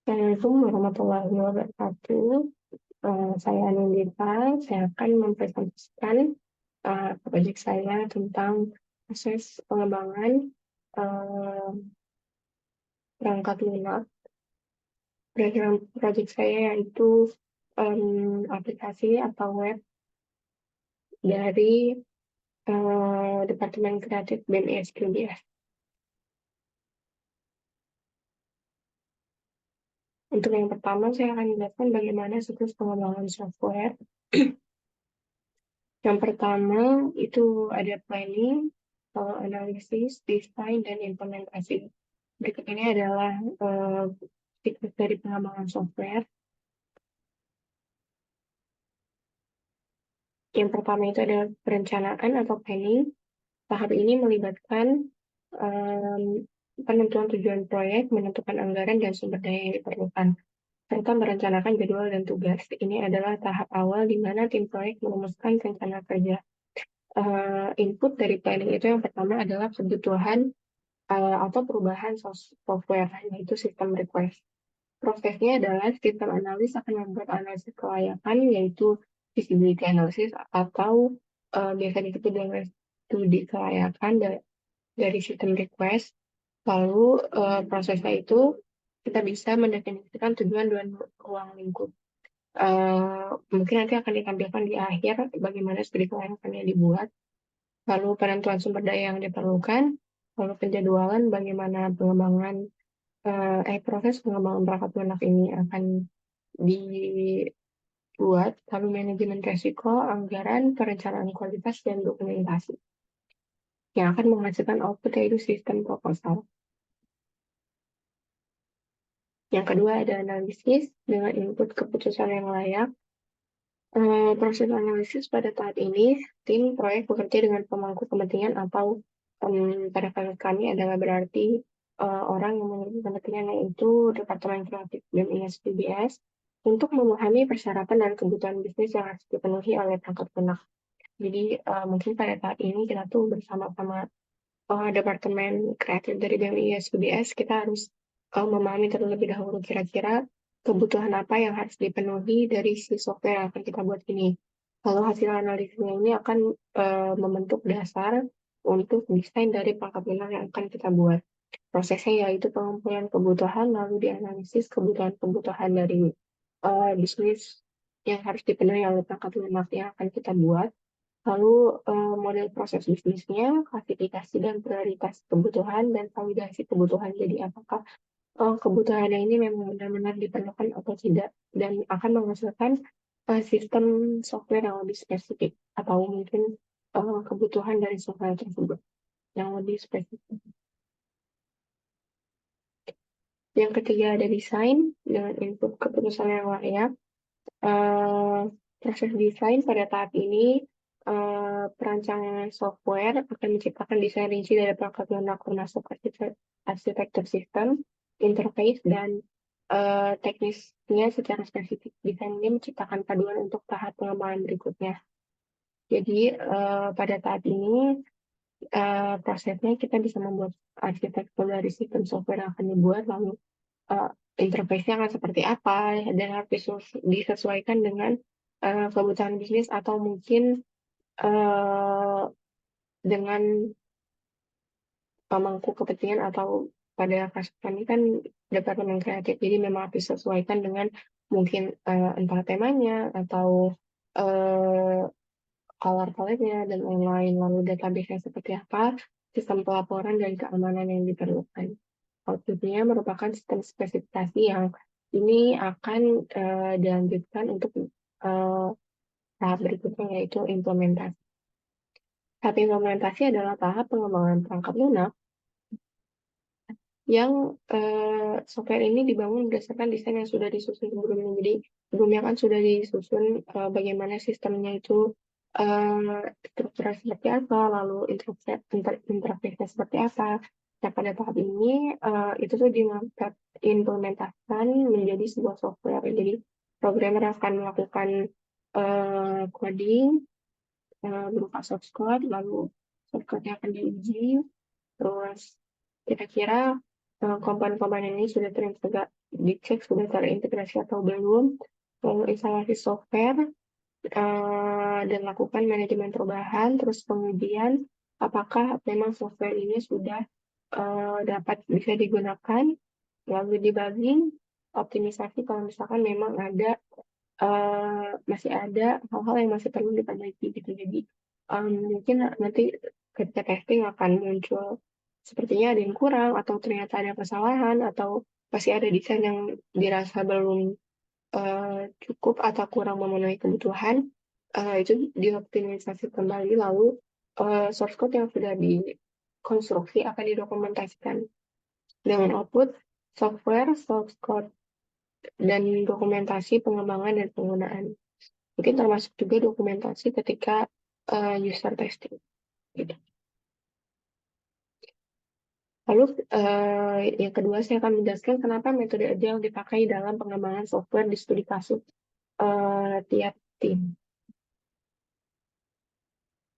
Assalamualaikum warahmatullahi wabarakatuh. Saya Anindita. Saya akan mempresentasikan proyek saya tentang proses pengembangan uh, perangkat lunak. Proyek saya yaitu aplikasi atau web dari Departemen Kreatif BMI SQDS. Untuk yang pertama, saya akan menjelaskan bagaimana siklus pengembangan software. Yang pertama itu ada planning, analisis, desain, dan implementasi. Berikut ini adalah siklus dari pengembangan software. Yang pertama itu ada perencanaan atau planning. Tahap ini melibatkan um, penentuan tujuan proyek, menentukan anggaran dan sumber daya yang diperlukan, serta merencanakan jadwal dan tugas. Ini adalah tahap awal di mana tim proyek merumuskan rencana kerja. Input dari planning itu yang pertama adalah kebutuhan atau perubahan software, yaitu sistem request. Prosesnya adalah sistem analis akan membuat analisis kelayakan, yaitu feasibility analysis, atau biasa disebut dengan studi kelayakan dari sistem request. Lalu prosesnya itu kita bisa mendefinisikan tujuan dan ruang lingkup. Mungkin nanti akan ditampilkan di akhir bagaimana studi kelayakannya dibuat. Lalu penentuan sumber daya yang diperlukan, lalu penjadwalan bagaimana proses pengembangan perangkat lunak ini akan dibuat, lalu manajemen resiko, anggaran, perencanaan kualitas, dan dokumentasi yang akan menghasilkan output yaitu sistem proposal. Yang kedua ada analisis dengan input keputusan yang layak. Proses analisis pada tahap ini, tim proyek bekerja dengan pemangku kepentingan atau pada kasus kami adalah berarti orang yang memiliki kepentingan yaitu Departemen Kreatif BMI SPBS untuk memahami persyaratan dan kebutuhan bisnis yang harus dipenuhi oleh perangkat lunak. Jadi mungkin pada tahap ini kita tuh bersama-sama Departemen Kreatif dari BMI SPBS kita harus memahami terlebih dahulu kira-kira kebutuhan apa yang harus dipenuhi dari si software yang akan kita buat ini. Lalu hasil analisisnya ini akan membentuk dasar untuk desain dari perangkat lunak yang akan kita buat. Prosesnya yaitu pengumpulan kebutuhan, lalu dianalisis kebutuhan-kebutuhan dari bisnis yang harus dipenuhi oleh perangkat lunak yang akan kita buat. Lalu model proses bisnisnya, klasifikasi dan prioritas kebutuhan, dan validasi kebutuhan. Jadi apakah kebutuhan ini memang benar-benar diperlukan atau tidak, dan akan menghasilkan sistem software yang lebih spesifik, atau mungkin kebutuhan dari software tersebut yang lebih spesifik. Yang ketiga ada desain dengan input keputusan yang layak. Proses desain pada tahap ini, perancangan software akan menciptakan desain rinci dari perangkat lunak termasuk arsitektur sistem, interface, dan teknisnya secara spesifik. Desain ini menciptakan paduan untuk tahap pengembangan berikutnya. Jadi pada tahap ini prosesnya kita bisa membuat arsitektur dari sistem software yang akan dibuat, lalu interface-nya akan seperti apa, dan harus disesuaikan dengan kebutuhan bisnis atau mungkin dengan pemangku kepentingan atau pada kasus kami kan departemen kreatif, jadi memang harus disesuaikan dengan mungkin entah temanya atau color palette-nya dan lain-lain, lalu database-nya seperti apa, sistem pelaporan dan keamanan yang diperlukan. Output-nya merupakan sistem spesifikasi yang ini akan dilanjutkan untuk tahap berikutnya yaitu implementasi. Tahap implementasi adalah tahap pengembangan perangkat lunak yang software ini dibangun berdasarkan desain yang sudah disusun sebelumnya. Jadi sebelumnya kan sudah disusun bagaimana sistemnya itu strukturnya seperti apa, lalu interface-nya seperti apa. Nah, pada tahap ini itu tuh diimplementasikan menjadi sebuah software. Jadi programmer akan melakukan coding berupa source code, lalu source code-nya akan diuji, terus kira-kira komponen-komponen ini sudah dicek sudah terintegrasi atau belum, lalu instalasi software, dan lakukan manajemen perubahan, terus kemudian apakah memang software ini sudah dapat bisa digunakan, lalu debugging, optimisasi kalau misalkan memang masih ada hal-hal yang masih perlu diperbaiki gitu. Jadi mungkin nanti ketika testing akan muncul sepertinya ada yang kurang atau ternyata ada kesalahan atau masih ada desain yang dirasa belum cukup atau kurang memenuhi kebutuhan, itu dioptimisasi kembali lalu source code yang sudah dikonstruksi akan didokumentasikan dengan output software, source code, dan dokumentasi pengembangan dan penggunaan. Mungkin termasuk juga dokumentasi ketika user testing. Gitu. Lalu yang kedua saya akan menjelaskan kenapa metode Agile dipakai dalam pengembangan software di studi kasus tiap tim.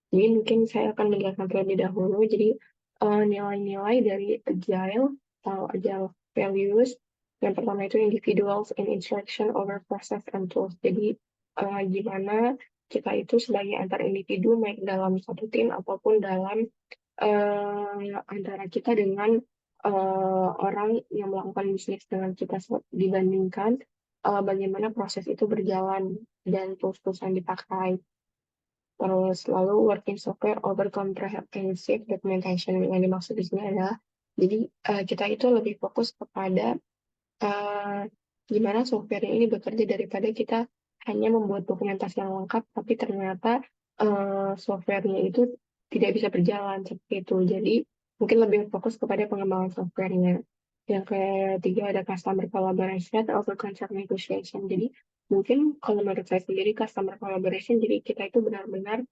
Jadi mungkin saya akan menjelaskan terlebih dahulu. Jadi nilai-nilai dari Agile atau Agile values. Yang pertama itu individuals in interaction over process and tools. Jadi gimana kita itu sebagai antar individu baik dalam satu tim ataupun dalam antara kita dengan orang yang melakukan bisnis dengan kita dibandingkan bagaimana proses itu berjalan dan tools-tools yang dipakai. Terus lalu working software over comprehensive documentation yang dimaksud di sini adalah jadi kita itu lebih fokus kepada uh, gimana software ini bekerja daripada kita hanya membuat dokumentasi yang lengkap tapi ternyata softwarenya itu tidak bisa berjalan seperti itu. Jadi mungkin lebih fokus kepada pengembangan softwarenya. Yang ketiga ada customer collaboration over contract negotiation. Jadi mungkin kalau menurut saya sendiri customer collaboration jadi kita itu benar-benar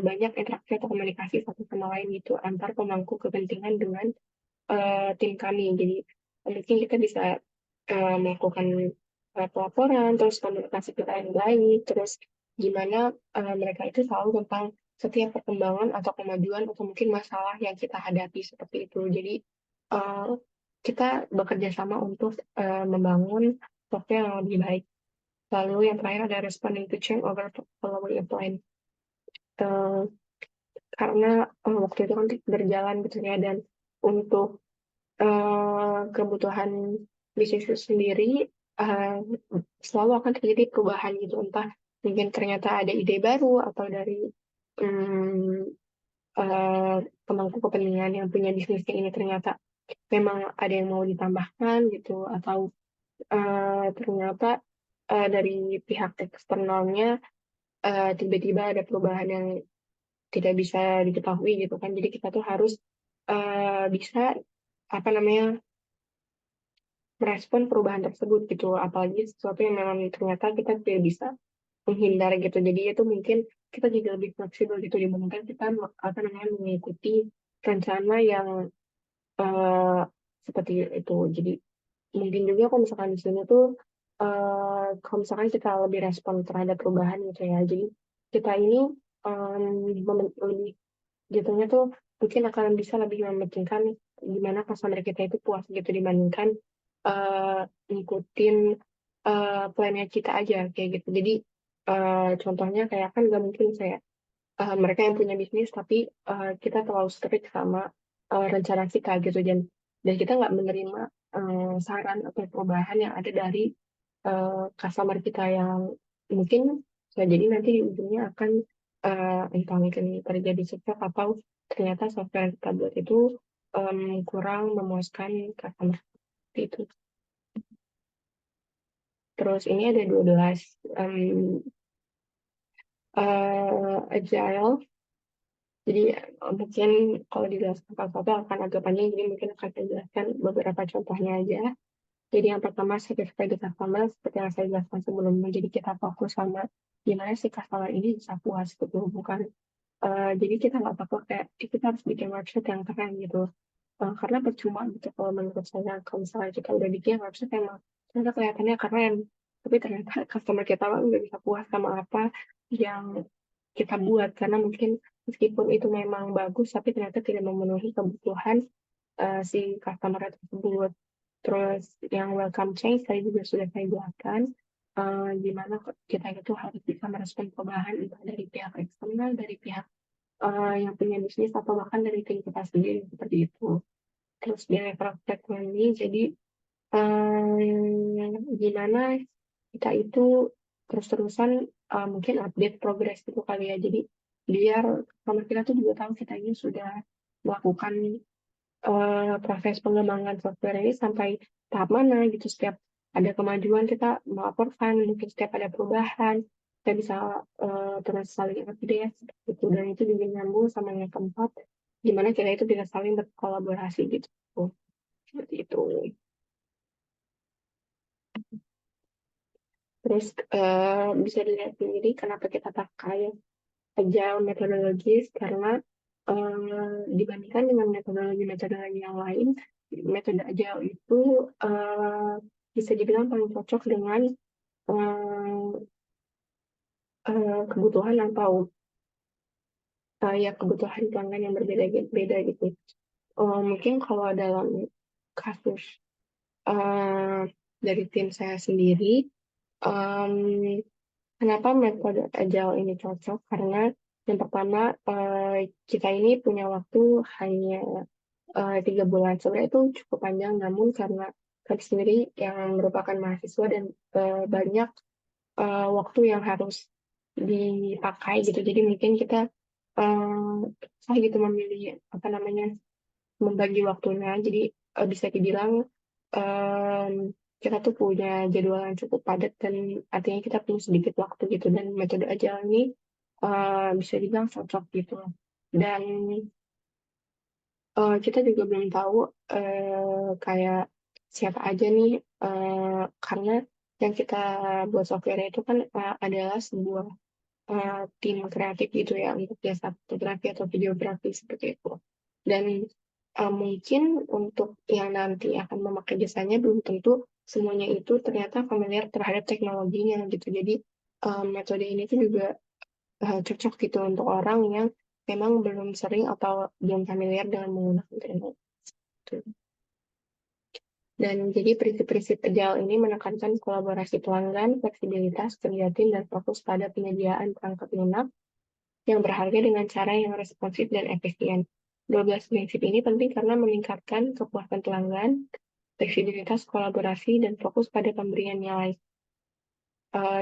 banyak interaksi atau komunikasi satu sama lain gitu antar pemangku kepentingan dengan tim kami. Jadi mungkin kita bisa melakukan pelaporan, terus komunikasi kita yang baik, terus gimana mereka itu selalu tentang setiap perkembangan atau kemajuan atau mungkin masalah yang kita hadapi seperti itu. Jadi uh, kita bekerja sama untuk membangun software yang lebih baik. Lalu yang terakhir ada responding to change over following a plan. Uh, karena waktu itu kan berjalan gitu ya dan untuk kebutuhan bisnis itu sendiri uh, selalu akan terjadi perubahan gitu entah mungkin ternyata ada ide baru atau dari um, pemangku kepentingan yang punya bisnisnya ini ternyata memang ada yang mau ditambahkan gitu atau ternyata dari pihak eksternalnya tiba-tiba ada perubahan yang tidak bisa diketahui gitu kan jadi kita tuh harus bisa apa namanya merespon perubahan tersebut gitu apalagi sesuatu yang memang ternyata kita tidak bisa menghindar gitu jadi itu mungkin kita juga lebih fleksibel gitu dibandingkan kita apa namanya mengikuti rencana yang eh, seperti itu jadi mungkin juga kalau misalkan di sini tuh kalau misalkan kita lebih respon terhadap perubahan gitu ya jadi kita ini lebih jatuhnya tuh mungkin akan bisa lebih mementingkan gimana customer kita itu puas gitu dibandingkan uh, ngikutin plannya kita aja kayak gitu. Jadi contohnya kayak kan nggak mungkin saya mereka yang punya bisnis tapi kita terlalu strict sama rencana kita gitu dan kita nggak menerima saran atau perubahan yang ada dari customer kita yang mungkin bisa jadi nanti di ujungnya akan entah mungkin terjadi sukses atau ternyata software yang kita buat itu kurang memuaskan customer seperti itu. Terus ini ada 12 agile. Jadi mungkin kalau dijelaskan satu akan agak panjang, jadi mungkin akan saya jelaskan beberapa contohnya aja. Jadi yang pertama satisfy the customer seperti yang saya jelaskan sebelumnya. Jadi kita fokus sama gimana sih customer ini bisa puas gitu, bukan jadi kita nggak takut kayak kita harus bikin website yang keren gitu. Karena percuma gitu kalau menurut saya kalau misalnya kita udah bikin website yang ternyata kelihatannya keren, tapi ternyata customer kita nggak bisa puas sama apa yang kita buat karena mungkin meskipun itu memang bagus tapi ternyata tidak memenuhi kebutuhan si customer tersebut. Terus yang welcome change tadi juga sudah saya jelaskan, gimana kita itu harus bisa merespon perubahan entah dari pihak eksternal, dari pihak yang punya bisnis atau bahkan dari tim kita sendiri seperti itu. Terus di level ini jadi gimana kita itu terus-terusan mungkin update progres itu kali ya. Jadi biar sama kita tuh juga tahu kita ini sudah melakukan proses pengembangan software ini sampai tahap mana gitu. Setiap ada kemajuan kita melaporkan, mungkin setiap ada perubahan kita bisa terus saling update gitu. Dan itu juga nyambung sama yang keempat, gimana kita itu bisa saling berkolaborasi gitu. Seperti itu. Terus bisa dilihat sendiri kenapa kita pakai agile methodologies karena dibandingkan dengan metodologi-metodologi yang lain, metode agile itu bisa dibilang paling cocok dengan uh, kebutuhan atau ya kebutuhan pelanggan yang berbeda-beda gitu. Mungkin kalau dalam kasus uh, dari tim saya sendiri, um, kenapa metode agile ini cocok? Karena yang pertama, kita ini punya waktu hanya 3 bulan. Sebenarnya itu cukup panjang, namun karena kami sendiri yang merupakan mahasiswa dan banyak waktu yang harus dipakai gitu. Jadi mungkin kita saya gitu memilih apa namanya membagi waktunya. Jadi bisa dibilang em, kita tuh punya jadwal yang cukup padat dan artinya kita punya sedikit waktu gitu. Dan metode agile ini bisa dibilang cocok gitu. Dan kita juga belum tahu kayak siapa aja nih karena yang kita buat software itu kan adalah sebuah tim kreatif gitu ya untuk jasa fotografi atau videografi seperti itu. Dan mungkin untuk yang nanti akan memakai jasanya belum tentu semuanya itu ternyata familiar terhadap teknologinya gitu. Jadi metode ini tuh juga cocok gitu untuk orang yang memang belum sering atau belum familiar dengan menggunakan teknologi. Dan jadi prinsip-prinsip agile ini menekankan kolaborasi pelanggan, fleksibilitas kerja tim, dan fokus pada penyediaan perangkat lunak yang berharga dengan cara yang responsif dan efisien. 12 prinsip ini penting karena meningkatkan kepuasan pelanggan, fleksibilitas kolaborasi, dan fokus pada pemberian nilai.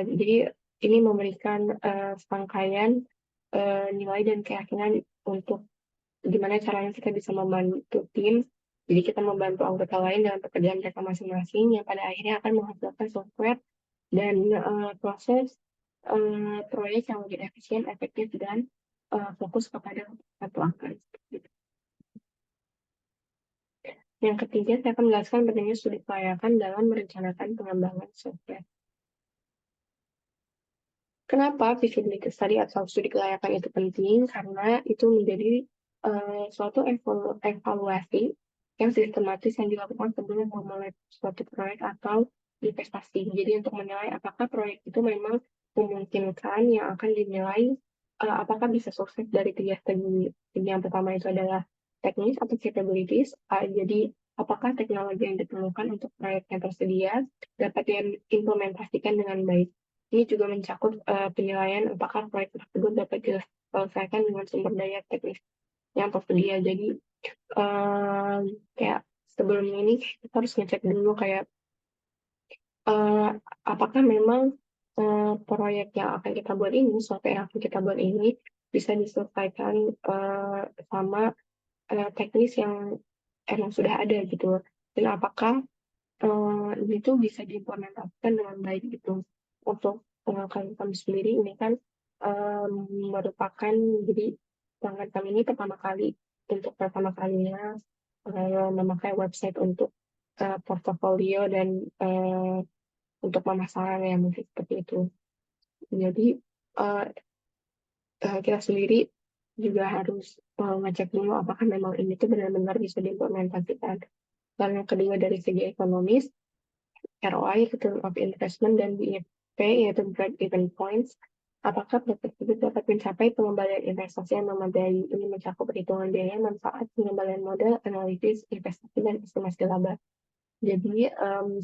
Jadi ini memberikan serangkaian nilai dan keyakinan untuk gimana caranya kita bisa membantu tim. Jadi kita membantu anggota lain dalam pekerjaan mereka masing-masing yang pada akhirnya akan menghasilkan software dan proses proyek yang lebih efisien, efektif, dan fokus kepada pelanggan. Yang ketiga, saya akan menjelaskan pentingnya studi kelayakan dalam merencanakan pengembangan software. Kenapa feasibility study atau studi kelayakan itu penting? Karena itu menjadi suatu evaluasi yang sistematis yang dilakukan sebelum memulai suatu proyek atau investasi. Jadi untuk menilai apakah proyek itu memang memungkinkan yang akan dinilai apakah bisa sukses dari 3 segi. Yang pertama itu adalah teknis atau capabilities. Jadi apakah teknologi yang diperlukan untuk proyek yang tersedia dapat diimplementasikan dengan baik. Ini juga mencakup penilaian apakah proyek tersebut dapat diselesaikan dengan sumber daya teknis yang tersedia. Jadi kayak sebelum ini kita harus ngecek dulu kayak uh, apakah memang proyek yang akan kita buat ini, software yang akan kita buat ini bisa diselesaikan sama teknis yang emang sudah ada gitu. Dan apakah ini tuh bisa diimplementasikan dengan baik gitu. Untuk kami sendiri ini kan merupakan jadi pelanggan kami ini untuk pertama kalinya memakai website untuk portofolio dan untuk pemasaran ya mungkin seperti itu. Jadi uh, kita sendiri juga harus ngecek dulu apakah memang ini tuh benar-benar bisa diimplementasikan. Dan yang kedua dari segi ekonomis, ROI, return of investment, dan BEP, yaitu break even points. apakah proyek tersebut dapat mencapai pengembalian investasi yang memadai. Ini mencakup perhitungan biaya, manfaat, pengembalian modal, analisis, investasi, dan estimasi laba. Jadi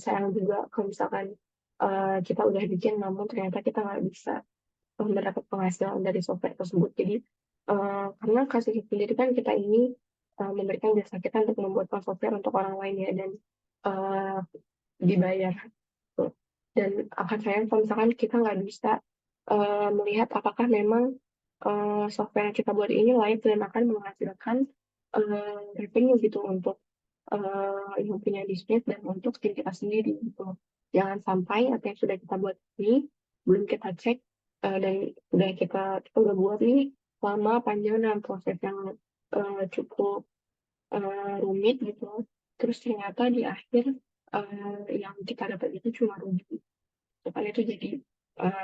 sayang juga kalau misalkan kita udah bikin, namun ternyata kita nggak bisa mendapat penghasilan dari software tersebut. Jadi karena kasus sendiri kan kita ini memberikan jasa kita untuk membuat software untuk orang lain ya, dan uh, dibayar gitu. Dan akan sayang kalau misalkan kita nggak bisa melihat apakah memang software yang kita buat ini layak dan akan menghasilkan revenue gitu untuk yang punya bisnis dan untuk tim kita sendiri gitu. Jangan sampai apa yang sudah kita buat ini belum kita cek dan kita udah buat ini lama panjang dalam proses yang cukup rumit gitu. Terus ternyata di akhir yang kita dapat itu cuma rugi. Kan itu jadi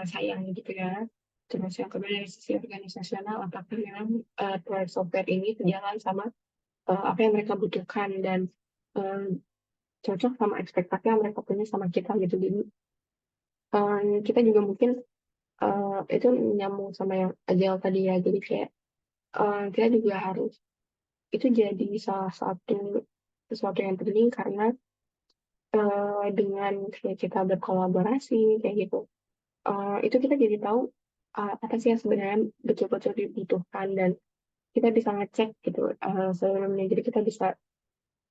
sayang gitu ya. Terus yang kedua dari sisi organisasional, apakah memang proyek software ini sejalan sama apa yang mereka butuhkan dan eh, cocok sama ekspektasi yang mereka punya sama kita gitu. Jadi kita juga mungkin itu nyambung sama yang Agile tadi ya. Jadi kayak kita juga harus itu jadi salah satu sesuatu yang penting karena dengan kayak kita berkolaborasi kayak gitu, itu kita jadi tahu apa sih yang sebenarnya betul-betul dibutuhkan dan kita bisa ngecek gitu sebelumnya. Jadi kita bisa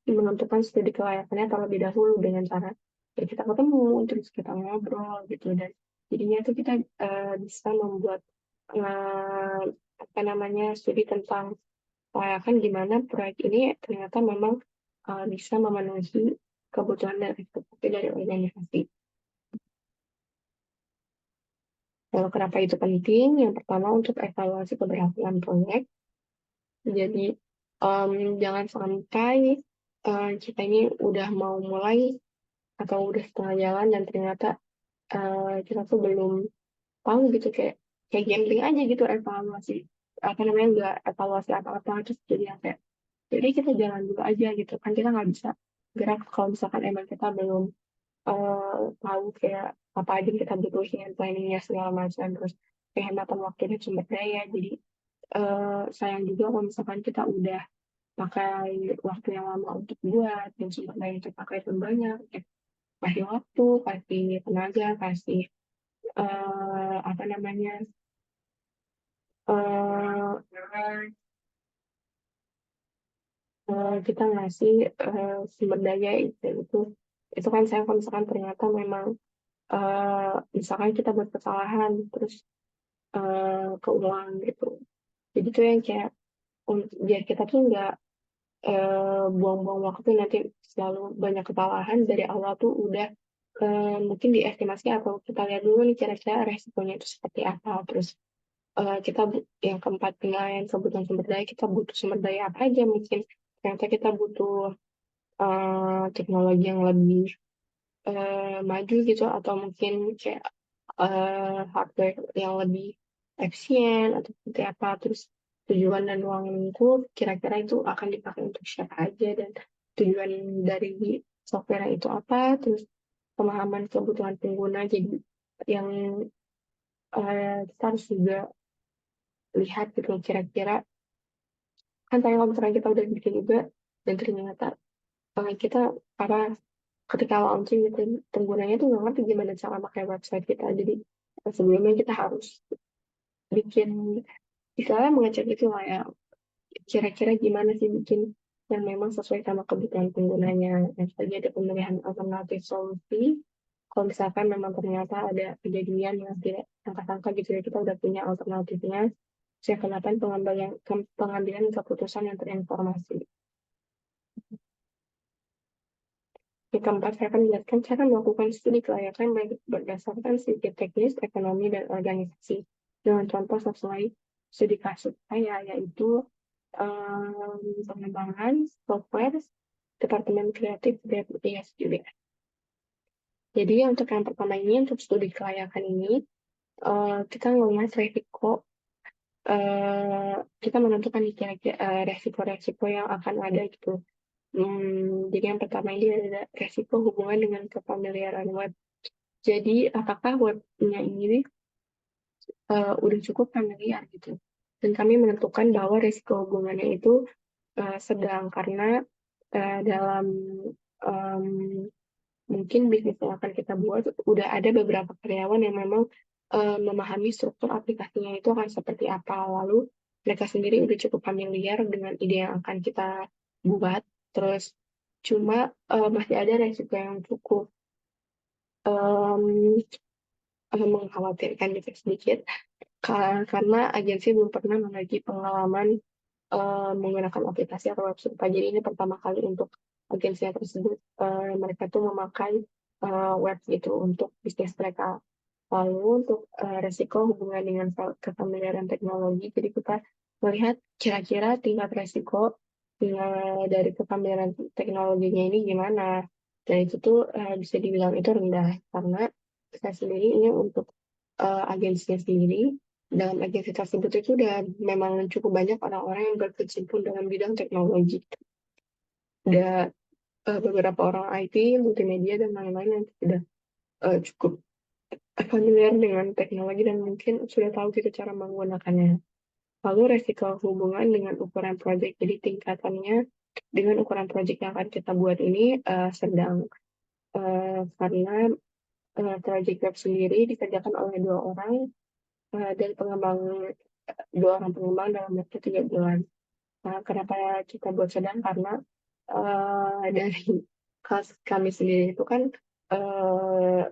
menentukan studi kelayakannya terlebih dahulu dengan cara ya kita ketemu terus kita ngobrol gitu, dan jadinya itu kita bisa membuat eh, apa namanya studi tentang kelayakan di mana proyek ini ternyata memang bisa memenuhi kebutuhan dan ekspektasi dari organisasi. Lalu kenapa itu penting? Yang pertama untuk evaluasi keberhasilan proyek. Jadi em, jangan sampai kita ini udah mau mulai atau udah setengah jalan dan ternyata kita tuh belum tahu gitu, kayak gambling aja gitu evaluasi apa namanya, nggak evaluasi apa-apa terus jadi yang kayak jadi kita jalan dulu aja gitu kan, kita nggak bisa gerak kalau misalkan emang kita belum tahu kayak apa aja yang kita butuhin, planningnya segala macam, terus kehematan waktu dan sumber daya. Jadi sayang juga kalau misalkan kita udah pakai waktu yang lama untuk buat dan sumber daya yang terpakai pun banyak, kasih waktu, kasih tenaga, kasih apa namanya, eh kita ngasih sumber daya itu kan saya kalau misalkan ternyata memang misalkan kita buat kesalahan terus keulang gitu. Jadi tuh yang kayak biar kita tuh nggak buang-buang waktu nanti selalu banyak kesalahan dari awal tuh udah mungkin diestimasi atau kita lihat dulu nih kira-kira resikonya itu seperti apa, terus yang keempat penilaian kebutuhan sumber daya, kita butuh sumber daya apa aja, mungkin ternyata kita butuh teknologi yang lebih maju gitu atau mungkin kayak hardware yang lebih efisien atau seperti apa, terus tujuan dan ruang lingkup kira-kira itu akan dipakai untuk siapa aja dan tujuan dari software itu apa, terus pemahaman kebutuhan pengguna. Jadi yang kita harus juga lihat gitu kira-kira kan tadi kalau misalnya kita udah bikin juga dan ternyata kita apa ketika launching gitu penggunanya tuh nggak ngerti gimana cara pakai website kita. Jadi sebelumnya kita harus bikin istilahnya mengecek itu lah ya, kira-kira gimana sih bikin yang memang sesuai sama kebutuhan penggunanya. Dan tadi ada pemilihan alternatif solusi kalau misalkan memang ternyata ada kejadian yang tidak sangka-sangka gitu ya, kita udah punya alternatifnya. Saya kenakan pengambilan keputusan yang terinformasi. Yang keempat, saya akan menjelaskan cara melakukan studi kelayakan berdasarkan sisi teknis, ekonomi, dan organisasi. Dengan contoh sesuai studi kasus saya, yaitu pengembangan software Departemen Kreatif dan ISJB. Jadi untuk yang pertama ini, untuk studi kelayakan ini, kita ngelihat resiko, kita menentukan kira-kira resiko-resiko yang akan ada gitu. Jadi yang pertama ini ada resiko hubungan dengan kefamiliaran web. Jadi apakah webnya ini udah cukup familiar gitu. Dan kami menentukan bahwa risiko hubungannya itu sedang karena dalam um, mungkin bisnis yang akan kita buat udah ada beberapa karyawan yang memang memahami struktur aplikasinya itu akan seperti apa. Lalu mereka sendiri udah cukup familiar dengan ide yang akan kita buat. Terus cuma masih ada resiko yang cukup um, mengkhawatirkan gitu sedikit karena agensi belum pernah memiliki pengalaman menggunakan aplikasi atau website. Jadi ini pertama kali untuk agensi tersebut mereka tuh memakai web gitu untuk bisnis mereka. Lalu untuk resiko hubungan dengan kefamiliaran teknologi, jadi kita melihat kira-kira tingkat resiko dari kefamiliaran teknologinya ini gimana. Dan itu tuh bisa dibilang itu rendah karena saya sendiri ini untuk agensinya sendiri. Dalam agensi tersebut itu udah memang cukup banyak orang-orang yang berkecimpung dalam bidang teknologi. Ada beberapa orang IT, multimedia, dan lain-lain yang sudah cukup familiar dengan teknologi dan mungkin sudah tahu gitu cara menggunakannya. Lalu resiko hubungan dengan ukuran proyek, jadi tingkatannya dengan ukuran proyek yang akan kita buat ini sedang karena proyek web sendiri dikerjakan oleh dan dua orang pengembang dalam waktu 3 bulan. Nah, kenapa kita buat sedang? Karena dari kelas kami sendiri itu kan uh,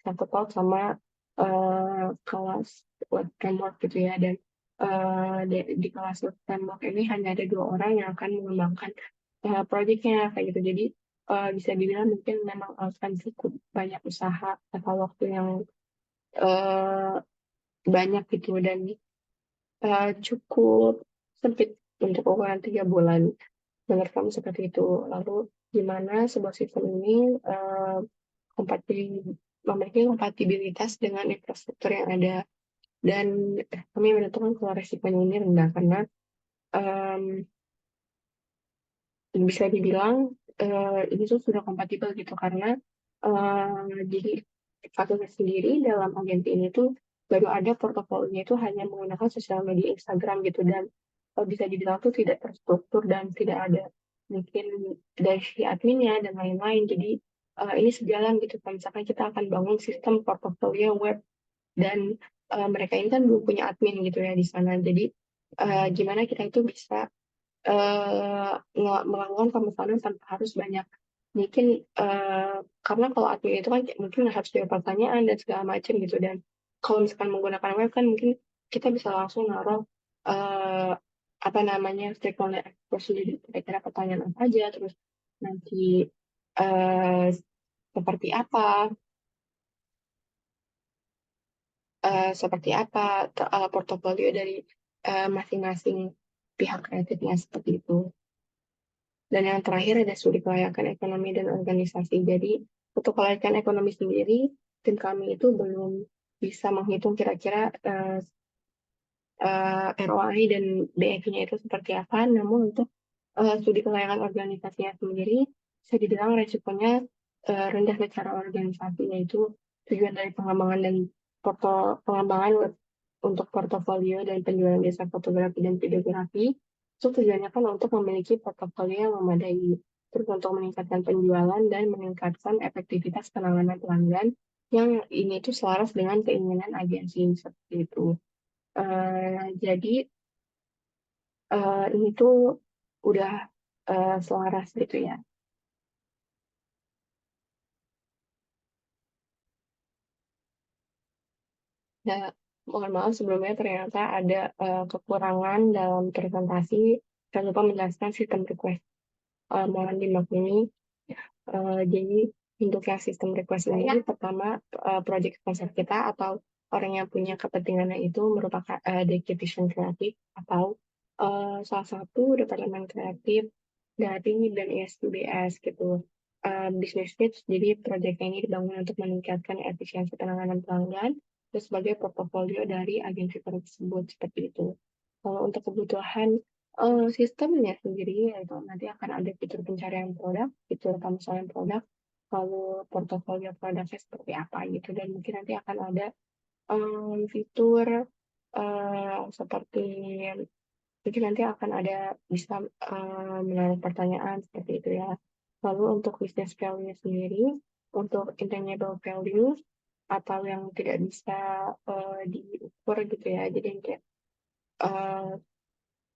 sangkut paut sama kelas web framework gitu ya, dan di kelas web framework ini hanya ada 2 orang yang akan mengembangkan proyeknya kayak gitu. Jadi bisa dibilang mungkin memang akan cukup banyak usaha atau waktu yang uh, banyak gitu dan cukup sempit untuk ukuran 3 bulan. Menurut kamu seperti itu. Lalu gimana sebuah sistem ini memiliki kompatibilitas dengan infrastruktur yang ada, dan kami menentukan kalau resikonya ini rendah karena em, bisa dibilang ini tuh sudah kompatibel gitu karena jadi Fakultas sendiri dalam agensi ini tuh baru ada portofolionya itu hanya menggunakan sosial media Instagram gitu, dan bisa dibilang tuh tidak terstruktur dan tidak ada mungkin dari si adminnya dan lain-lain. Jadi ini sejalan gitu kalau misalkan kita akan bangun sistem portofolio web, dan mereka ini kan belum punya admin gitu ya di sana. Jadi gimana kita itu bisa melakukan pemesanan tanpa harus banyak mungkin karena kalau admin itu kan mungkin harus jawab pertanyaan dan segala macam gitu, dan kalau misalkan menggunakan web kan mungkin kita bisa langsung naruh eh, apa namanya stakeholder expression, jadi kira-kira pertanyaan apa aja, terus nanti eh, seperti apa portofolio dari masing-masing pihak kreatifnya seperti itu. Dan yang terakhir ada studi kelayakan ekonomi dan organisasi. Jadi untuk kelayakan ekonomi sendiri, tim kami itu belum bisa menghitung kira-kira ROI dan BEV-nya itu seperti apa. Namun untuk studi kelayakan organisasinya sendiri, bisa dibilang resikonya rendah secara organisasi, yaitu tujuan dari pengembangan dan pengembangan untuk portofolio dan penjualan jasa fotografi dan videografi. Itu tujuannya kan untuk memiliki portofolio yang memadai, terus untuk meningkatkan penjualan dan meningkatkan efektivitas penanganan pelanggan yang ini tuh selaras dengan keinginan agensi seperti itu. Jadi ini tuh udah selaras gitu ya. Ya, mohon maaf sebelumnya ternyata ada kekurangan dalam presentasi. Saya lupa menjelaskan sistem request. Mohon dimaklumi. Jadi untuk yang sistem request ini pertama project sponsor kita atau orang yang punya kepentingannya itu merupakan division kreatif atau salah satu departemen kreatif dari BMIS UBS gitu. Business needs, jadi proyek ini dibangun untuk meningkatkan efisiensi penanganan pelanggan dan sebagai portofolio dari agensi tersebut seperti itu. Kalau untuk kebutuhan sistemnya sendiri, yaitu nanti akan ada fitur pencarian produk, fitur pemesanan produk, lalu portofolio produknya seperti apa gitu, dan mungkin nanti akan ada fitur seperti mungkin nanti akan ada bisa menaruh pertanyaan seperti itu ya. Lalu untuk business value sendiri, untuk intangible value atau yang tidak bisa diukur gitu ya. Jadi yang kayak eh,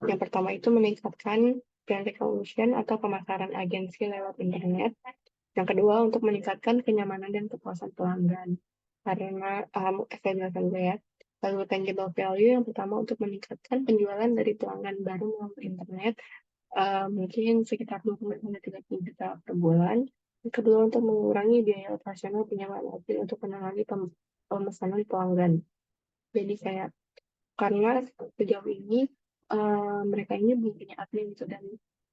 yang pertama itu meningkatkan brand recognition atau pemasaran agensi lewat internet. Yang kedua untuk meningkatkan kenyamanan dan kepuasan pelanggan. Karena saya jelaskan dulu ya. Lalu tangible value yang pertama untuk meningkatkan penjualan dari pelanggan baru melalui internet, mungkin sekitar 20 hingga 30 juta per bulan. Yang kedua untuk mengurangi biaya operasional penyewa mobil untuk menangani pemesanan pelanggan. Jadi kayak karena sejauh ini mereka ini belum punya admin gitu dan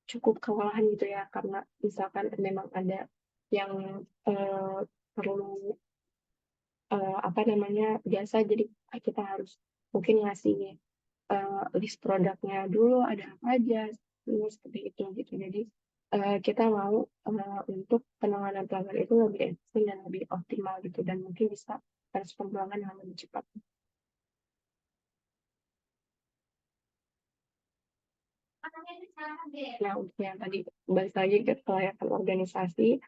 cukup kewalahan gitu ya karena misalkan memang ada yang perlu apa namanya biasa jadi kita harus mungkin ngasih list produknya dulu ada apa aja ini seperti itu gitu jadi kita mau untuk penanganan pelanggan itu lebih efisien dan lebih optimal gitu dan mungkin bisa respon pelanggan yang lebih cepat. Nah, untuk yang tadi balik lagi ke kelayakan organisasi,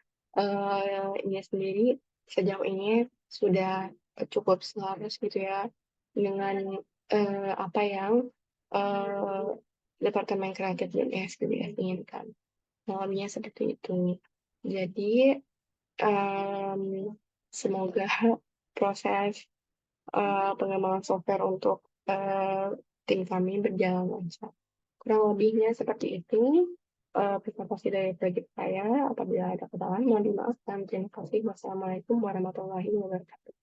ini sendiri sejauh ini sudah cukup selaras gitu ya dengan apa yang eh, Departemen Kreatif dan SDGs inginkan. Malamnya seperti itu. Jadi, em, semoga proses pengembangan software untuk eh, tim kami berjalan lancar. Kurang lebihnya seperti itu. Presentasi dari proyek saya. Apabila ada kesalahan, mohon dimaaf dan terima kasih. Wassalamualaikum warahmatullahi wabarakatuh.